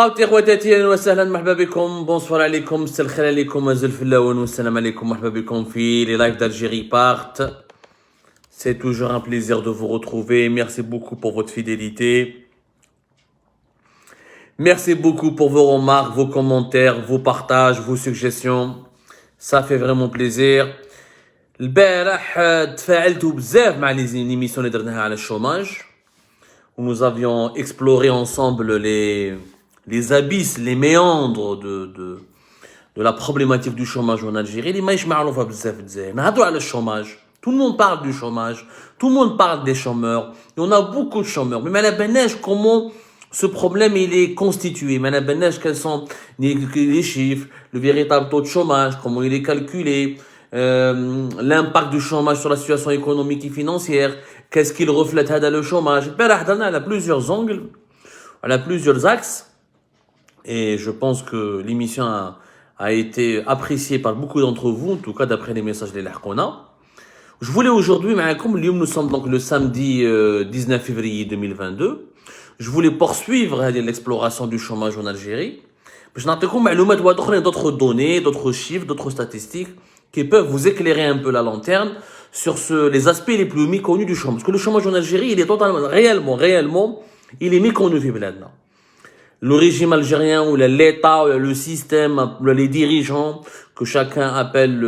قاوتي خواتاتي اهلا وسهلا مرحبا بكم بونسوار عليكم مساء الخير عليكم وزل في اللون والسلام عليكم مرحبا بكم في les lives d'Algérie partent. C'est toujours un plaisir de vous retrouver. Merci beaucoup pour votre fidélité. Merci beaucoup pour vos remarques, vos commentaires, vos partages, vos suggestions. Ça fait vraiment plaisir. البارح تفاعلتوا بزاف مع les émissions اللي درناها على الشوماج. Où nous avions exploré ensemble les abysses, les méandres de la problématique du chômage en Algérie. Les maïs معروفة بزاف دزاير. نهضروا على الشوماج. Tout le monde parle du chômage. Tout le monde parle des chômeurs. Et on a beaucoup de chômeurs. Mais ما نبناش comment ce problème il est constitué. ما نبناش quels sont les chiffres, le véritable taux de chômage, comment il est calculé, l'impact du chômage sur la situation économique et financière, qu'est-ce qu'il reflète le chômage. Elle a plusieurs angles, elle a plusieurs axes. Et je pense que l'émission a été appréciée par beaucoup d'entre vous, en tout cas d'après les messages de l'Arkona. Je voulais aujourd'hui, nous sommes donc le samedi 19 février 2022, je voulais poursuivre l'exploration du chômage en Algérie. Je vais vous donner d'autres données, d'autres chiffres, d'autres statistiques qui peuvent vous éclairer un peu la lanterne sur les aspects les plus méconnus du chômage. Parce que le chômage en Algérie, il est totalement, réellement, il est méconnu. Le régime algérien, ou l'État, ou le système, ou les dirigeants, que chacun appelle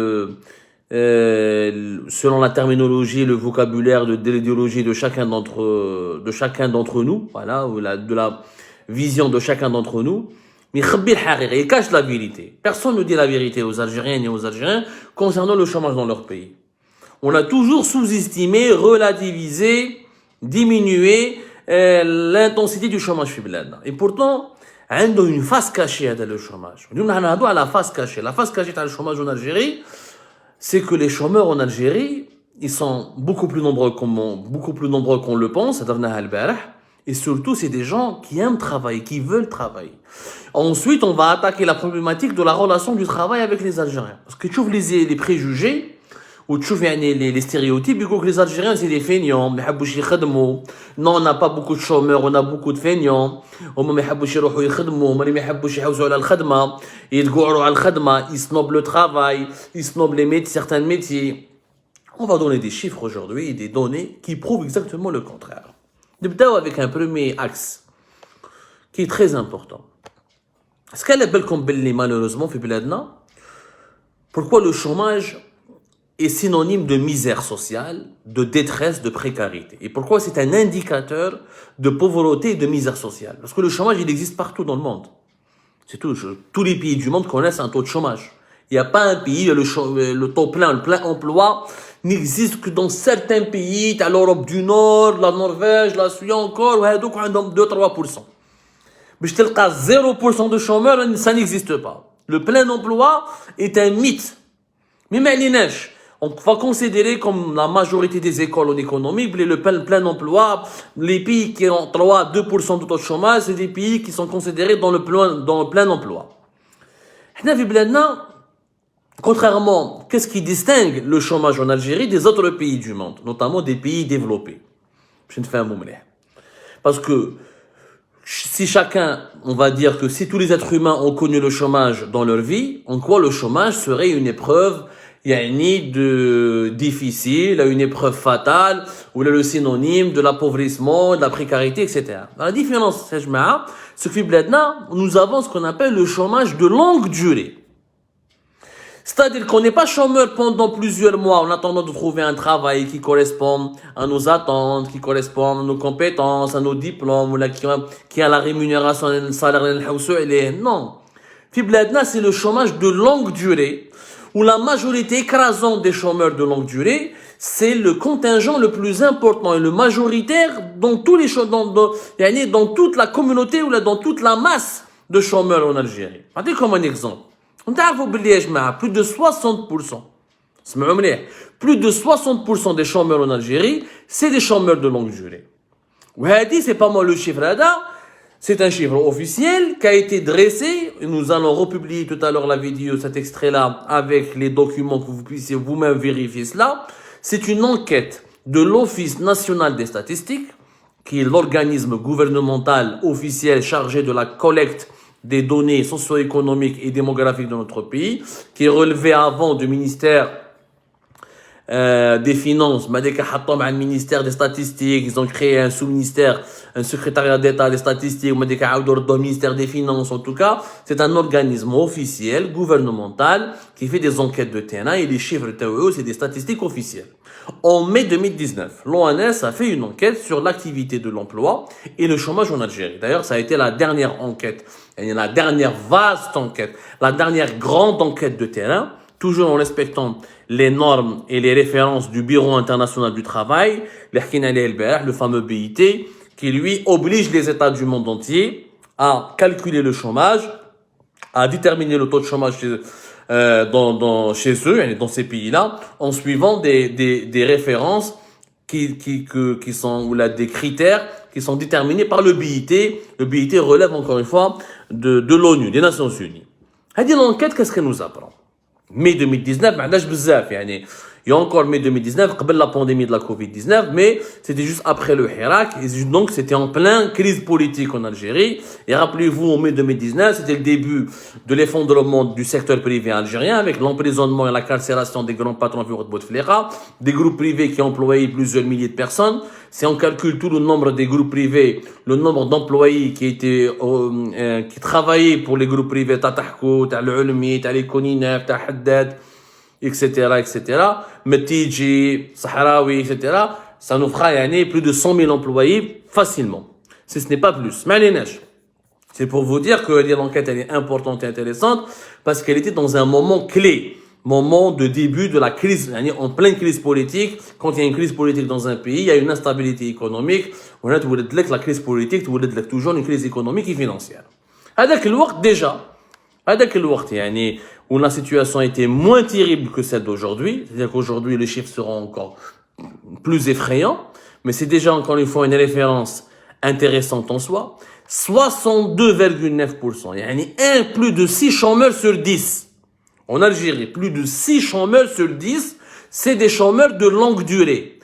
selon la terminologie, le vocabulaire de l'idéologie de chacun d'entre nous, voilà, ou de la vision de chacun d'entre nous. Mais il cache la vérité. Personne ne dit la vérité aux Algériennes et aux Algériens concernant le chômage dans leur pays. On a toujours sous-estimé, relativisé, diminué l'intensité du chômage. Et pourtant, il y a une face cachée dans le chômage. On a la face cachée. La face cachée dans le chômage en Algérie, c'est que les chômeurs en Algérie, ils sont beaucoup plus nombreux qu'on le pense. Et surtout, c'est des gens qui aiment travailler, qui veulent travailler. Ensuite, on va attaquer la problématique de la relation du travail avec les Algériens. Parce que tu vois les préjugés, ou tu vois les stéréotypes, ils disent que les Algériens, c'est des feignants, non, on n'a pas beaucoup de chômeurs, on a beaucoup de feignants, ils snobent le travail, ils snobent certains métiers. On va donner des chiffres aujourd'hui et des données qui prouvent exactement le contraire. Nous avec un premier axe qui est très important. Est-ce qu'elle est belle comme belle malheureusement fait Biladna? Pourquoi le chômage est synonyme de misère sociale, de détresse, de précarité? Et pourquoi c'est un indicateur de pauvreté et de misère sociale? Parce que le chômage, il existe partout dans le monde. C'est tout. Tous les pays du monde connaissent un taux de chômage. Il n'y a pas un pays, le taux plein, le plein emploi n'existe que dans certains pays, à l'Europe du Nord, la Norvège, la Suisse encore, où il y a 2-3%. Mais je te le dis, 0% de chômeurs, ça n'existe pas. Le plein emploi est un mythe. Mais on va considérer comme la majorité des écoles en économie, le plein emploi, les pays qui ont 3-2% de taux de chômage, c'est des pays qui sont considérés dans le plein emploi. Contrairement, qu'est-ce qui distingue le chômage en Algérie des autres pays du monde, notamment des pays développés? Parce que si on va dire que si tous les êtres humains ont connu le chômage dans leur vie, en quoi le chômage serait une épreuve difficile, une épreuve fatale, ou le synonyme de l'appauvrissement, de la précarité, etc. La différence, c'est que nous avons ce qu'on appelle le chômage de longue durée. C'est-à-dire qu'on n'est pas chômeur pendant plusieurs mois en attendant de trouver un travail qui correspond à nos attentes, qui correspond à nos compétences, à nos diplômes, ou qui a la rémunération, le salaire, non. C'est le chômage de longue durée, où la majorité écrasante des chômeurs de longue durée, c'est le contingent le plus important et le majoritaire dans tous les dans toute la communauté ou dans toute la masse de chômeurs en Algérie. Regardez comme un exemple. On a plus de 60%. Plus de 60% des chômeurs en Algérie, c'est des chômeurs de longue durée. C'est pas moi le chiffre là. C'est un chiffre officiel qui a été dressé. Nous allons republier tout à l'heure la vidéo, cet extrait-là, avec les documents que vous puissiez vous-même vérifier cela. C'est une enquête de l'Office national des statistiques, qui est l'organisme gouvernemental officiel chargé de la collecte des données socio-économiques et démographiques de notre pays, qui relevait avant du ministère des Finances, le ministère des Statistiques, ils ont créé un sous-ministère, un secrétariat d'État des Statistiques, le ministère des Finances, en tout cas, c'est un organisme officiel, gouvernemental, qui fait des enquêtes de terrain et les chiffres TOE, c'est des statistiques officielles. En mai 2019, l'ONS a fait une enquête sur l'activité de l'emploi et le chômage en Algérie. D'ailleurs, ça a été la dernière enquête, la dernière vaste enquête, la dernière grande enquête de terrain, toujours en respectant les normes et les références du Bureau international du travail, le fameux BIT, qui lui oblige les États du monde entier à calculer le chômage, à déterminer le taux de chômage chez eux, dans ces pays-là, en suivant des références qui sont, ou là, des critères qui sont déterminés par le BIT. Le BIT relève encore une fois de l'ONU, des Nations Unies. L'enquête, qu'est-ce qu'elle nous apprend? Mai 2019, il y a encore mai 2019, avant la pandémie de la Covid-19, mais c'était juste après le Hirak, et donc c'était en pleine crise politique en Algérie. Et rappelez-vous, en mai 2019, c'était le début de l'effondrement du secteur privé algérien, avec l'emprisonnement et la carcération des grands patrons de Bouteflika, des groupes privés qui employaient plusieurs milliers de personnes. Si on calcule tout le nombre des groupes privés, le nombre d'employés qui travaillaient pour les groupes privés, Tatahkou, Al-Ulmi, Al-Koninef, Haddad, etc., Metiji, Sahraoui, etc., ça nous fera plus de 100 000 employés facilement. Si ce n'est pas plus. C'est pour vous dire que l'enquête, elle est importante et intéressante parce qu'elle était dans un moment clé. Moment de début de la crise, en pleine crise politique. Quand il y a une crise politique dans un pays, il y a une instabilité économique. On a la crise politique, toujours une crise économique et financière. هذاك الوقت où la situation était moins terrible que celle d'aujourd'hui, c'est-à-dire qu'aujourd'hui les chiffres seront encore plus effrayants, mais c'est déjà encore une fois une référence intéressante en soi. 62,9%, plus de 6 chômeurs sur 10. En Algérie, plus de 6 chômeurs sur 10, c'est des chômeurs de longue durée.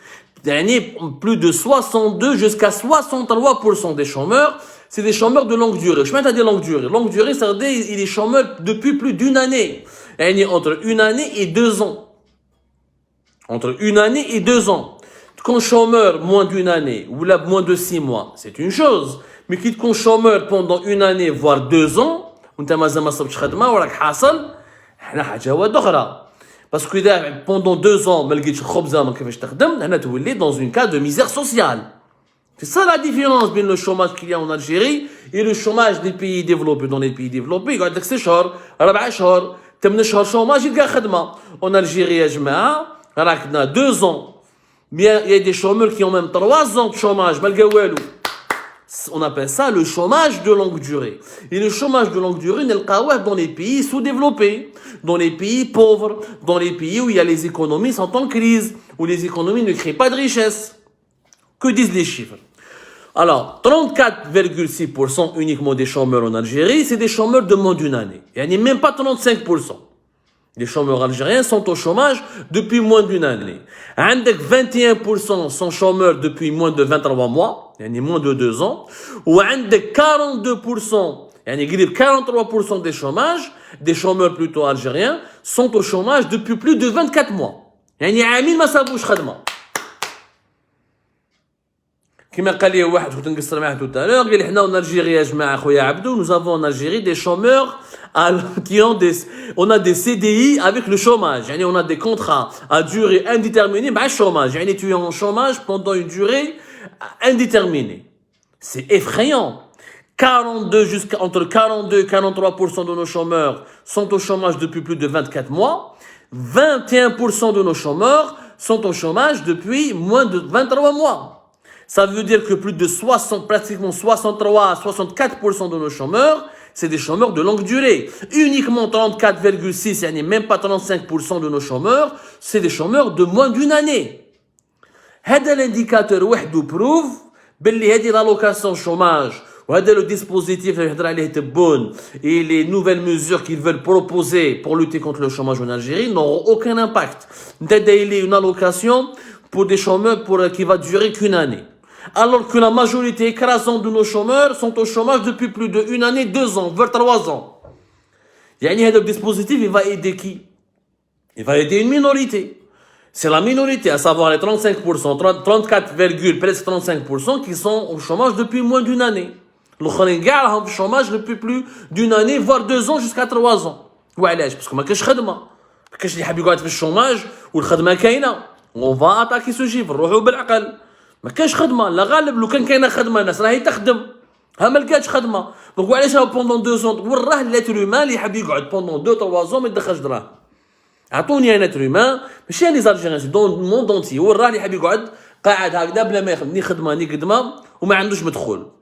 Plus de 62 jusqu'à 63% des chômeurs, c'est des chômeurs de longue durée. Je mets à dire longue durée. Longue durée, ça veut dire il est chômeur depuis plus d'une année. Entre une année et 2 ans. Entre une année et 2 ans. Quand chômeur moins d'une année, ou là moins de 6 mois, c'est une chose. Mais quitte qu'on chômeur pendant une année, voire 2 ans, parce que pendant 2 ans, on est dans un cas de misère sociale. C'est ça la différence entre le chômage qu'il y a en Algérie et le chômage des pays développés. Dans les pays développés, il y a des chômeurs, 4 chômeurs, chômage, il y a en Algérie, il y a 2 ans. Il y a des chômeurs qui ont même 3 ans de chômage. On appelle ça le chômage de longue durée. Et le chômage de longue durée, on le dans les pays sous-développés, dans les pays pauvres, dans les pays où il y a les économies sont en crise, où les économies ne créent pas de richesse. Que disent les chiffres? Alors, 34,6% uniquement des chômeurs en Algérie, c'est des chômeurs de moins d'une année. Il n'y a même pas 35%. Les chômeurs algériens sont au chômage depuis moins d'une année. 21% sont chômeurs depuis moins de 23 mois, moins de 2 ans. Ou 42%, 43% des chômeurs plutôt algériens, sont au chômage depuis plus de 24 mois. كما قال لي واحد كنت نقصر معاه tout à l'heure, قال لي حنا en Algérie يا جماعه خويا عبدو, nous avons en Algérie des chômeurs qui ont on a des CDI avec le chômage, on a des contrats à durée indéterminée مع الchômage, tu es en chômage pendant une durée indéterminée. C'est effrayant. Entre 42 et 43% de nos chômeurs sont au chômage depuis plus de 24 mois. 21% de nos chômeurs sont au chômage depuis moins de 23 mois. Ça veut dire que plus de pratiquement 63 à 64% de nos chômeurs, c'est des chômeurs de longue durée. Uniquement 34,6, même pas 35% de nos chômeurs, c'est des chômeurs de moins d'une année. هذا l'indicateur وحده prouve باللي هذه l'allocation chômage وهذا le dispositif اللي يهضر عليه تبون et les nouvelles mesures qu'ils veulent proposer pour lutter contre le chômage en Algérie n'auront aucun impact. Une allocation pour des chômeurs qui va durer qu'une année. Alors que la majorité écrasante de nos chômeurs sont au chômage depuis plus de 1 année, 2 ans, voire 3 ans. يعني هذا le dispositif, il va aider qui? Il va aider une minorité. C'est la minorité, à savoir les 35%, 34, presque 35% qui sont au chômage depuis moins d'1 année. الآخرين كاع راهم في الشوماج depuis plus d'1 année, voire 2 ans jusqu'à 3 ans. وعلاش؟ باسكو ما كاش خدمة. ما كاش اللي حاب يقعد في الشوماج والخدمة كاينة. On va attaquer ce chiffre, نروحوا بالعقل. ما كاش خدمة، لا غالب لو كان كاينة خدمة الناس راهي تخدم. ها ما لقاتش خدمة. دونك وعلاش راهو بوندون 2 ans وين راه l'être humain اللي يحب يقعد بوندون 2-3 ans ما يدخلش دراهم. اعطوني ان être humain ماشي لي زالجيريان دون الموند اونتي وين راه اللي يحب يقعد قاعد هكذا بلا ما يخدم ني خدمة ني قدمة وما عندوش مدخول.